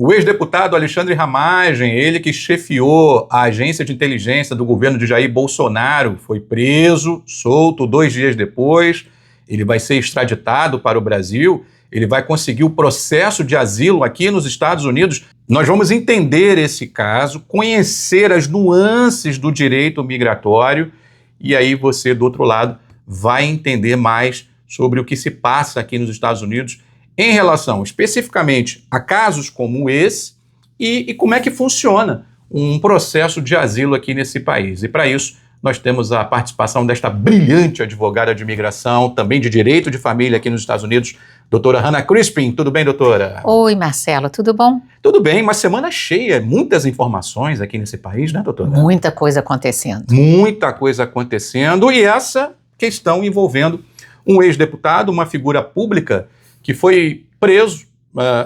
O ex-deputado Alexandre Ramagem, ele que chefiou a agência de inteligência do governo de Jair Bolsonaro, foi preso, solto 2 dias depois. Ele vai ser extraditado para o Brasil, ele vai conseguir o processo de asilo aqui nos Estados Unidos. Nós vamos entender esse caso, conhecer as nuances do direito migratório e aí você, do outro lado, vai entender mais sobre o que se passa aqui nos Estados Unidos em relação especificamente a casos como esse e como é que funciona um processo de asilo aqui nesse país. E para isso, nós temos a participação desta brilhante advogada de imigração, também de direito de família aqui nos Estados Unidos, doutora Hannah Crispin. Tudo bem, doutora? Oi, Marcelo, tudo bom? Tudo bem, uma semana cheia, muitas informações aqui nesse país, né, doutora? Muita coisa acontecendo. Muita coisa acontecendo e essa questão envolvendo um ex-deputado, uma figura pública que foi preso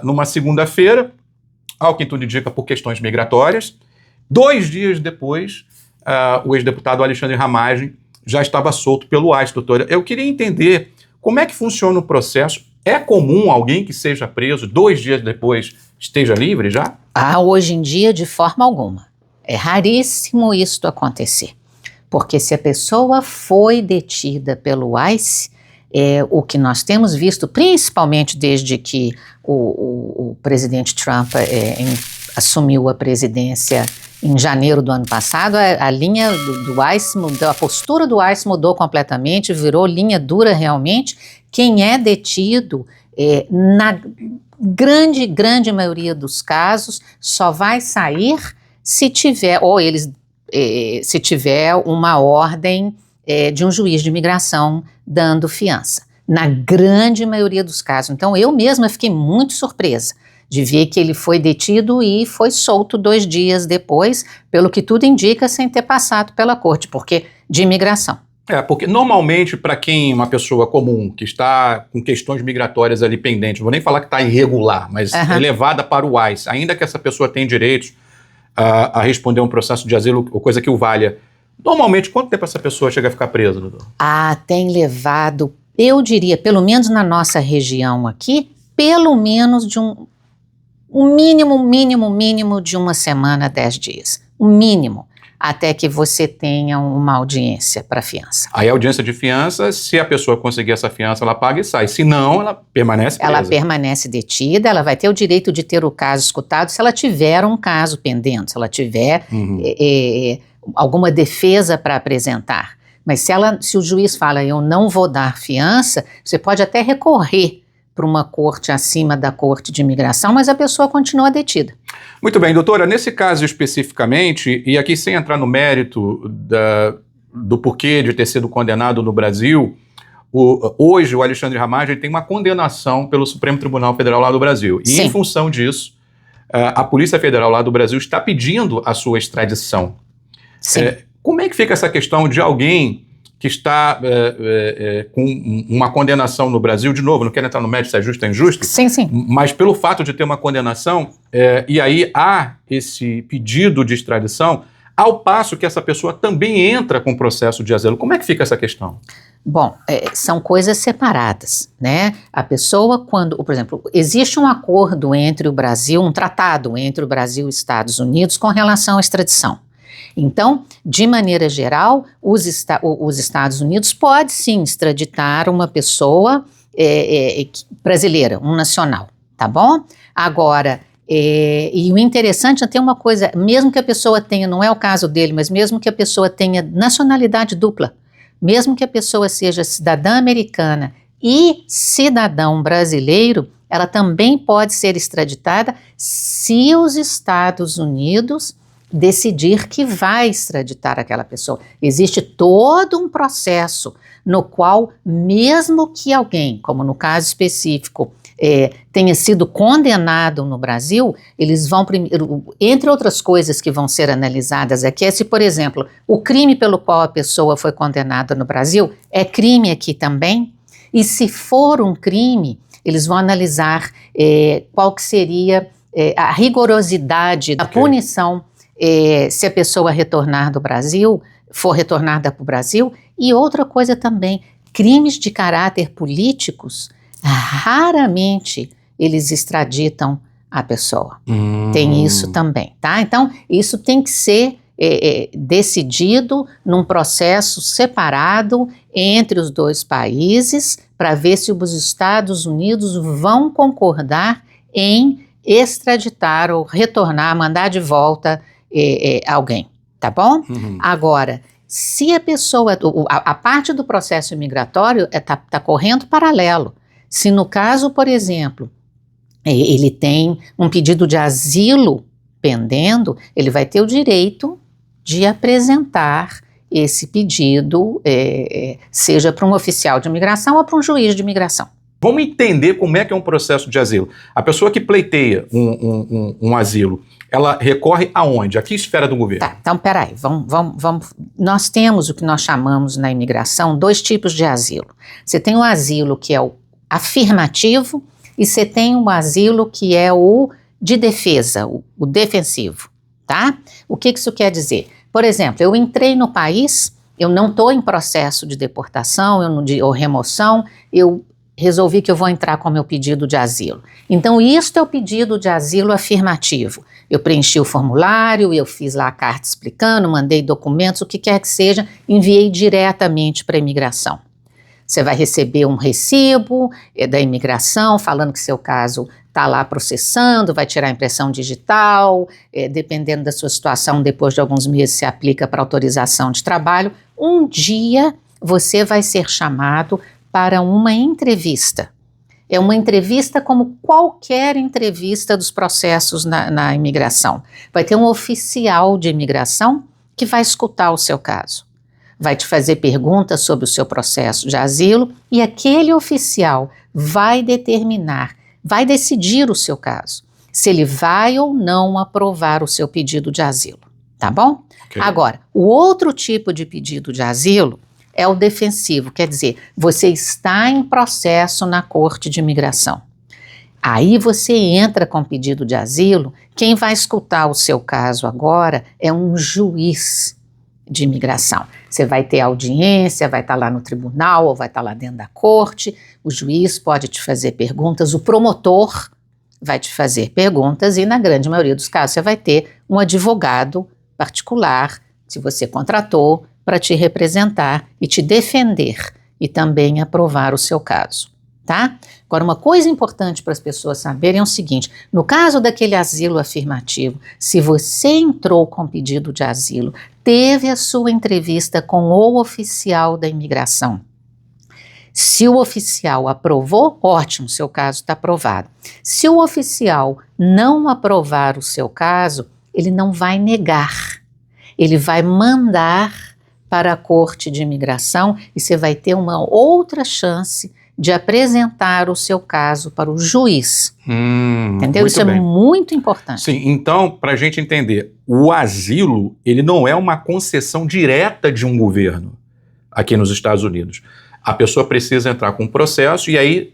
numa segunda-feira, ao que tudo indica por questões migratórias. 2 dias depois, o ex-deputado Alexandre Ramagem já estava solto pelo ICE, doutora. Eu queria entender como é que funciona o processo. É comum alguém que seja preso 2 dias depois esteja livre já? Hoje em dia, de forma alguma. É raríssimo isso acontecer. Porque se a pessoa foi detida pelo ICE, o que nós temos visto, principalmente desde que o presidente Trump assumiu a presidência em janeiro do ano passado, a linha do ICE mudou, a postura do ICE mudou completamente, virou linha dura realmente. Quem é detido, na grande maioria dos casos, só vai sair se tiver, se tiver uma ordem de um juiz de imigração dando fiança, na grande maioria dos casos. Então, eu mesma fiquei muito surpresa de ver que ele foi detido e foi solto 2 dias depois, pelo que tudo indica, sem ter passado pela corte, porque de imigração. Porque normalmente para quem, uma pessoa comum, que está com questões migratórias ali pendentes, não vou nem falar que está irregular, mas é levada para o ICE, ainda que essa pessoa tenha direitos a responder um processo de asilo ou coisa que o valha, normalmente quanto tempo essa pessoa chega a ficar presa, doutor? Tem levado, eu diria, pelo menos na nossa região aqui, pelo menos de um mínimo de 1 semana, 10 dias. O mínimo. Até que você tenha uma audiência para fiança. Aí a audiência de fiança, se a pessoa conseguir essa fiança, ela paga e sai. Se não, ela permanece presa. Ela permanece detida, ela vai ter o direito de ter o caso escutado se ela tiver um caso pendente, se ela tiver alguma defesa para apresentar. Mas se o juiz fala, eu não vou dar fiança, você pode até recorrer para uma corte acima da corte de imigração, mas a pessoa continua detida. Muito bem, doutora, nesse caso especificamente, e aqui sem entrar no mérito do porquê de ter sido condenado no Brasil, hoje o Alexandre Ramagem tem uma condenação pelo Supremo Tribunal Federal lá do Brasil. E em função disso, a Polícia Federal lá do Brasil está pedindo a sua extradição. Sim. Como é que fica essa questão de alguém que está com uma condenação no Brasil, de novo, não quero entrar no mérito se é justo ou injusto, sim, mas pelo fato de ter uma condenação, e aí há esse pedido de extradição, ao passo que essa pessoa também entra com processo de asilo. Como é que fica essa questão? Bom, são coisas separadas, né? A pessoa, por exemplo, existe um acordo entre o Brasil, um tratado entre o Brasil e os Estados Unidos com relação à extradição. Então, de maneira geral, os Estados Unidos pode sim extraditar uma pessoa brasileira, um nacional, tá bom? Agora, e o interessante é ter uma coisa, mesmo que a pessoa tenha, não é o caso dele, mas mesmo que a pessoa tenha nacionalidade dupla, mesmo que a pessoa seja cidadã americana e cidadão brasileiro, ela também pode ser extraditada se os Estados Unidos decidir que vai extraditar aquela pessoa. Existe todo um processo no qual, mesmo que alguém, como no caso específico, tenha sido condenado no Brasil, eles vão primeiro, entre outras coisas que vão ser analisadas aqui, se, por exemplo, o crime pelo qual a pessoa foi condenada no Brasil é crime aqui também, e se for um crime, eles vão analisar qual que seria a rigorosidade da punição se a pessoa retornar do Brasil, for retornada para o Brasil. E outra coisa também, crimes de caráter políticos, raramente eles extraditam a pessoa. Tem isso também, tá? Então, isso tem que ser decidido num processo separado entre os dois países para ver se os Estados Unidos vão concordar em extraditar ou retornar, mandar de volta alguém, tá bom? Agora, se a pessoa, a parte do processo imigratório tá correndo paralelo. Se no caso, por exemplo, ele tem um pedido de asilo pendendo, ele vai ter o direito de apresentar esse pedido, seja para um oficial de imigração ou para um juiz de imigração. Vamos entender como é que é um processo de asilo. A pessoa que pleiteia um asilo, ela recorre aonde? A que esfera do governo? Tá, então peraí, vamos. Nós temos o que nós chamamos na imigração 2 tipos de asilo. Você tem o asilo que é o afirmativo e você tem o asilo que é o de defesa, o defensivo, tá? O que isso quer dizer? Por exemplo, eu entrei no país, eu não estou em processo de deportação ou remoção, eu resolvi que eu vou entrar com o meu pedido de asilo. Então, isto é o pedido de asilo afirmativo. Eu preenchi o formulário, eu fiz lá a carta explicando, mandei documentos, o que quer que seja, enviei diretamente para a imigração. Você vai receber um recibo da imigração falando que seu caso está lá processando, vai tirar a impressão digital, dependendo da sua situação, depois de alguns meses se aplica para autorização de trabalho. Um dia você vai ser chamado para uma entrevista. É uma entrevista como qualquer entrevista dos processos na imigração. Vai ter um oficial de imigração que vai escutar o seu caso. Vai te fazer perguntas sobre o seu processo de asilo e aquele oficial vai decidir o seu caso, se ele vai ou não aprovar o seu pedido de asilo, tá bom? Okay. Agora, o outro tipo de pedido de asilo é o defensivo, quer dizer, você está em processo na Corte de Imigração. Aí você entra com pedido de asilo, quem vai escutar o seu caso agora é um juiz de imigração. Você vai ter audiência, vai estar lá no tribunal ou vai estar lá dentro da corte, o juiz pode te fazer perguntas, o promotor vai te fazer perguntas e na grande maioria dos casos você vai ter um advogado particular, se você contratou, para te representar e te defender e também aprovar o seu caso, tá? Agora, uma coisa importante para as pessoas saberem é o seguinte, no caso daquele asilo afirmativo, se você entrou com pedido de asilo, teve a sua entrevista com o oficial da imigração, se o oficial aprovou, ótimo, seu caso está aprovado. Se o oficial não aprovar o seu caso, ele não vai negar, ele vai mandar para a Corte de Imigração e você vai ter uma outra chance de apresentar o seu caso para o juiz. Entendeu? Isso é muito importante. Sim, então, para a gente entender, o asilo, ele não é uma concessão direta de um governo aqui nos Estados Unidos. A pessoa precisa entrar com um processo e aí,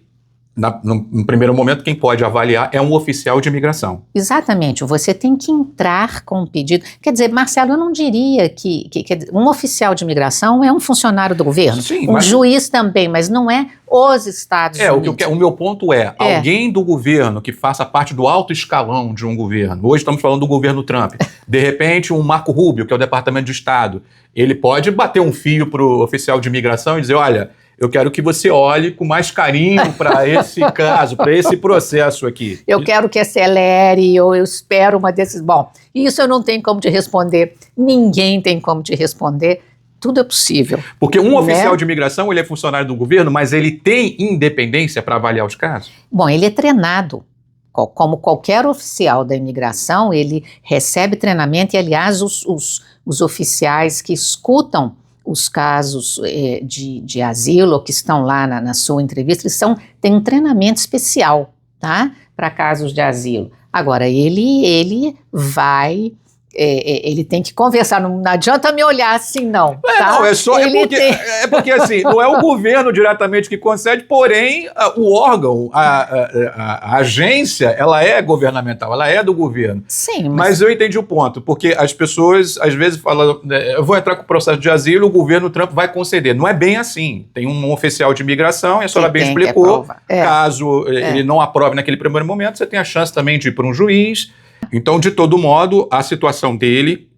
no primeiro momento, quem pode avaliar é um oficial de imigração. Exatamente, você tem que entrar com um pedido. Quer dizer, Marcelo, eu não diria que um oficial de imigração é um funcionário do governo. Sim, um juiz também, mas não é os Estados Unidos. O meu ponto é, alguém do governo que faça parte do alto escalão de um governo, hoje estamos falando do governo Trump, de repente um Marco Rubio, que é o Departamento de Estado, ele pode bater um fio para o oficial de imigração e dizer, olha, eu quero que você olhe com mais carinho para esse caso, para esse processo aqui. Eu quero que acelere, ou eu espero uma decisão. Bom, isso eu não tenho como te responder, ninguém tem como te responder, tudo é possível. Porque um oficial de imigração, ele é funcionário do governo, mas ele tem independência para avaliar os casos? Bom, ele é treinado. Como qualquer oficial da imigração, ele recebe treinamento e, aliás, os oficiais que escutam os casos de asilo que estão lá na sua entrevista, eles têm um treinamento especial, tá? Para casos de asilo. Agora, ele vai ele tem que conversar, não adianta me olhar assim, não. Tá? Não, é porque assim, não é o governo diretamente que concede, porém, o órgão, a agência, ela é governamental, ela é do governo. Sim, mas eu entendi o ponto, porque as pessoas, às vezes, falam, eu vou entrar com o processo de asilo, o governo Trump vai conceder. Não é bem assim. Tem um oficial de imigração, e a senhora bem explicou, caso ele não aprove naquele primeiro momento, você tem a chance também de ir para um juiz. Então, de todo modo, a situação dele,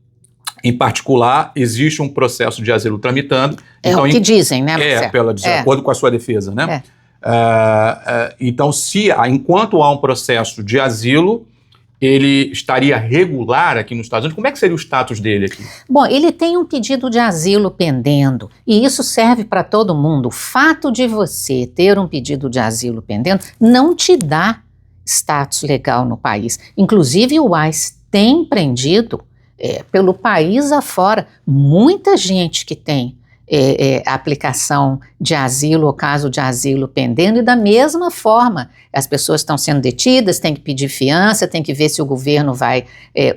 em particular, existe um processo de asilo tramitando. Então, o que dizem, né, Marcelo? De acordo com a sua defesa, né? Então, enquanto há um processo de asilo, ele estaria regular aqui nos Estados Unidos? Como é que seria o status dele aqui? Bom, ele tem um pedido de asilo pendendo, e isso serve para todo mundo. O fato de você ter um pedido de asilo pendendo não te dá status legal no país. Inclusive, o ICE tem prendido pelo país afora muita gente que tem aplicação de asilo ou caso de asilo pendendo, e da mesma forma as pessoas estão sendo detidas, tem que pedir fiança, tem que ver se o governo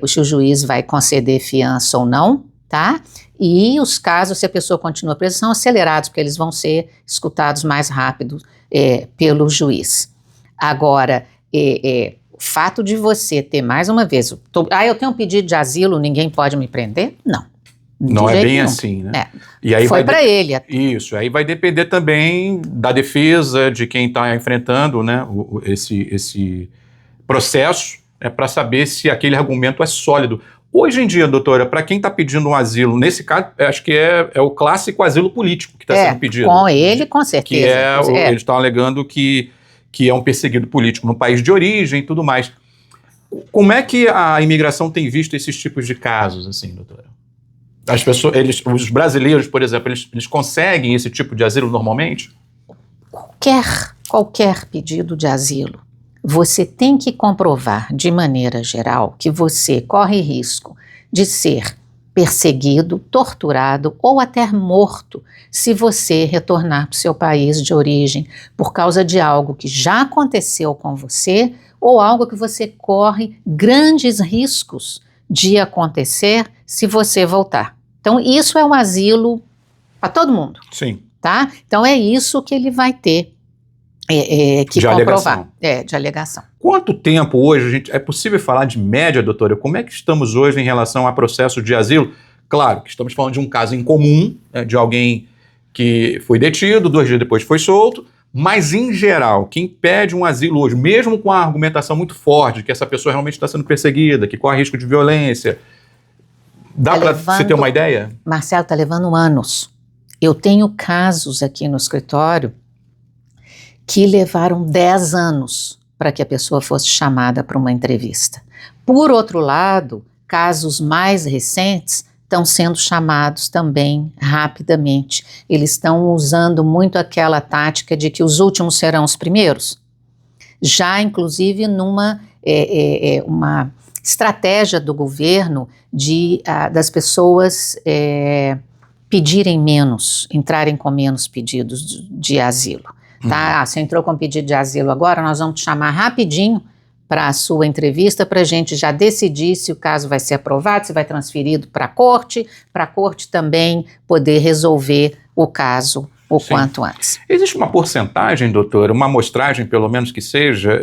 se o juiz vai conceder fiança ou não, tá? E os casos, se a pessoa continua presa, são acelerados, porque eles vão ser escutados mais rápido pelo juiz. Agora, o fato de você ter, mais uma vez, eu tenho um pedido de asilo, ninguém pode me prender? Não. Não é bem assim, né? E aí foi para ele. Isso, aí vai depender também da defesa de quem está enfrentando, né, esse processo, para saber se aquele argumento é sólido. Hoje em dia, doutora, para quem está pedindo um asilo, nesse caso, acho que é o clássico asilo político que está sendo pedido. Com ele, com certeza. Eles estão alegando que é um perseguido político no país de origem e tudo mais. Como é que a imigração tem visto esses tipos de casos, assim, doutora? As pessoas, os brasileiros, por exemplo, eles conseguem esse tipo de asilo normalmente? Qualquer pedido de asilo, você tem que comprovar de maneira geral que você corre risco de ser perseguido, torturado ou até morto se você retornar para o seu país de origem por causa de algo que já aconteceu com você ou algo que você corre grandes riscos de acontecer se você voltar. Então, isso é um asilo para todo mundo. Sim. Tá? Então, é isso que ele vai ter que de comprovar. Alegação. De alegação. Quanto tempo hoje, é possível falar de média, doutora? Como é que estamos hoje em relação a processo de asilo? Claro que estamos falando de um caso incomum, de alguém que foi detido, 2 dias depois foi solto, mas, em geral, quem pede um asilo hoje, mesmo com a argumentação muito forte de que essa pessoa realmente está sendo perseguida, que corre risco de violência, dá para você ter uma ideia? Marcelo, está levando anos. Eu tenho casos aqui no escritório que levaram 10 anos para que a pessoa fosse chamada para uma entrevista. Por outro lado, casos mais recentes estão sendo chamados também rapidamente. Eles estão usando muito aquela tática de que os últimos serão os primeiros. Já, inclusive, numa uma estratégia do governo das pessoas pedirem menos, entrarem com menos pedidos de asilo. Tá? Você entrou com pedido de asilo agora, nós vamos te chamar rapidinho para a sua entrevista para a gente já decidir se o caso vai ser aprovado, se vai transferido para a corte também poder resolver o caso o quanto antes. Existe uma porcentagem, doutora, uma amostragem pelo menos que seja,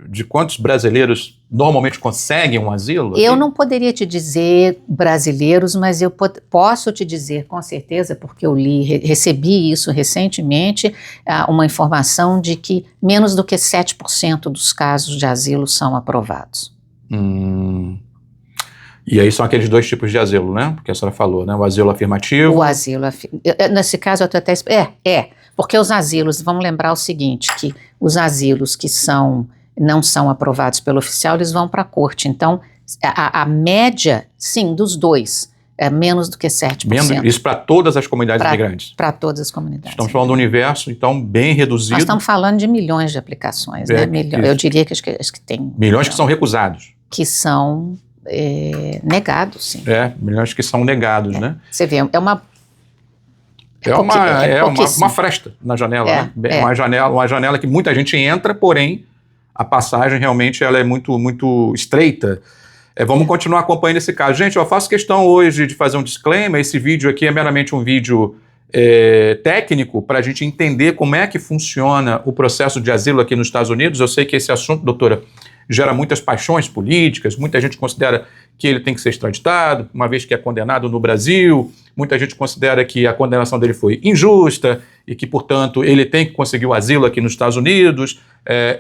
de quantos brasileiros normalmente conseguem um asilo? Eu não poderia te dizer brasileiros, mas eu posso te dizer com certeza, porque eu recebi isso recentemente, uma informação de que menos do que 7% dos casos de asilo são aprovados. E aí são aqueles 2 tipos de asilo, né? Porque a senhora falou, né? O asilo afirmativo. O asilo nesse caso eu até porque os asilos, vamos lembrar o seguinte, que os asilos que não são aprovados pelo oficial, eles vão para a corte. Então, a média, sim, dos 2, é menos do que 7%. Isso para todas as comunidades imigrantes? Para todas as comunidades. Estamos falando do universo, então, bem reduzido. Nós estamos falando de milhões de aplicações, né? Eu diria que acho que tem... Milhões que são recusados. Que são... negados, sim. Milhões que são negados, né? Você vê, uma fresta na janela, né? Uma janela que muita gente entra, porém a passagem realmente ela é muito, muito estreita. Vamos continuar acompanhando esse caso. Gente, eu faço questão hoje de fazer um disclaimer. Esse vídeo aqui é meramente um vídeo técnico para a gente entender como é que funciona o processo de asilo aqui nos Estados Unidos. Eu sei que esse assunto, doutora, gera muitas paixões políticas. Muita gente considera que ele tem que ser extraditado, uma vez que é condenado no Brasil. Muita gente considera que a condenação dele foi injusta e que, portanto, ele tem que conseguir o asilo aqui nos Estados Unidos.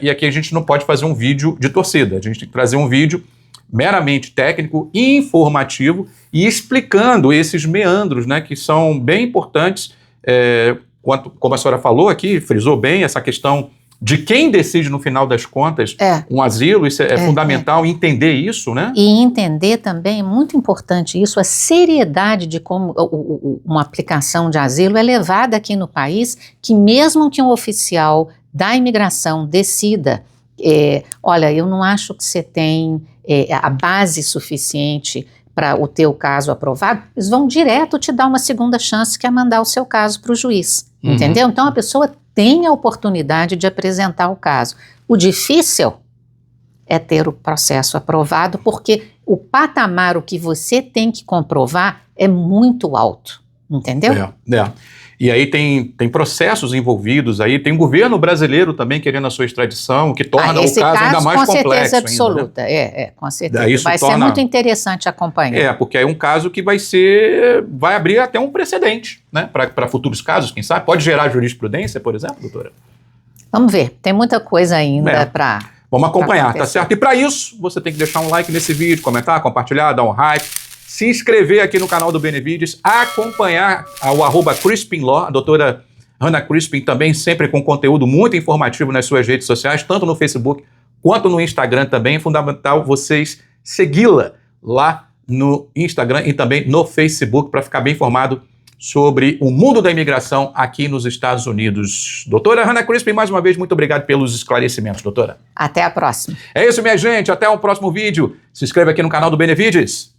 E aqui a gente não pode fazer um vídeo de torcida. A gente tem que trazer um vídeo meramente técnico, informativo e explicando esses meandros, né, que são bem importantes, como a senhora falou aqui, frisou bem essa questão de quem decide no final das contas um asilo. Isso é fundamental entender isso, né? E entender também, é muito importante isso, a seriedade de como uma aplicação de asilo é levada aqui no país, que mesmo que um oficial da imigração decida, olha, eu não acho que você tem a base suficiente para o teu caso aprovado, eles vão direto te dar uma segunda chance, que é mandar o seu caso para o juiz, entendeu? Então a pessoa tem a oportunidade de apresentar o caso. O difícil é ter o processo aprovado, porque o patamar, o que você tem que comprovar, é muito alto, entendeu? E aí tem processos envolvidos, aí tem o governo brasileiro também querendo a sua extradição, que torna o caso ainda mais complexo. Com certeza absoluta, ainda, né? Com certeza. Vai ser muito interessante acompanhar. Porque é um caso que vai abrir até um precedente, né, para futuros casos, quem sabe. Pode gerar jurisprudência, por exemplo, doutora? Vamos ver, tem muita coisa ainda para... Vamos acompanhar, tá certo? E para isso, você tem que deixar um like nesse vídeo, comentar, compartilhar, dar um hype, se inscrever aqui no canal do Benevides, acompanhar o @CrispinLaw, a doutora Hannah Crispin, também sempre com conteúdo muito informativo nas suas redes sociais, tanto no Facebook quanto no Instagram também. É fundamental vocês segui-la lá no Instagram e também no Facebook para ficar bem informado sobre o mundo da imigração aqui nos Estados Unidos. Doutora Hannah Crispin, mais uma vez, muito obrigado pelos esclarecimentos, doutora. Até a próxima. É isso, minha gente. Até o próximo vídeo. Se inscreva aqui no canal do Benevides.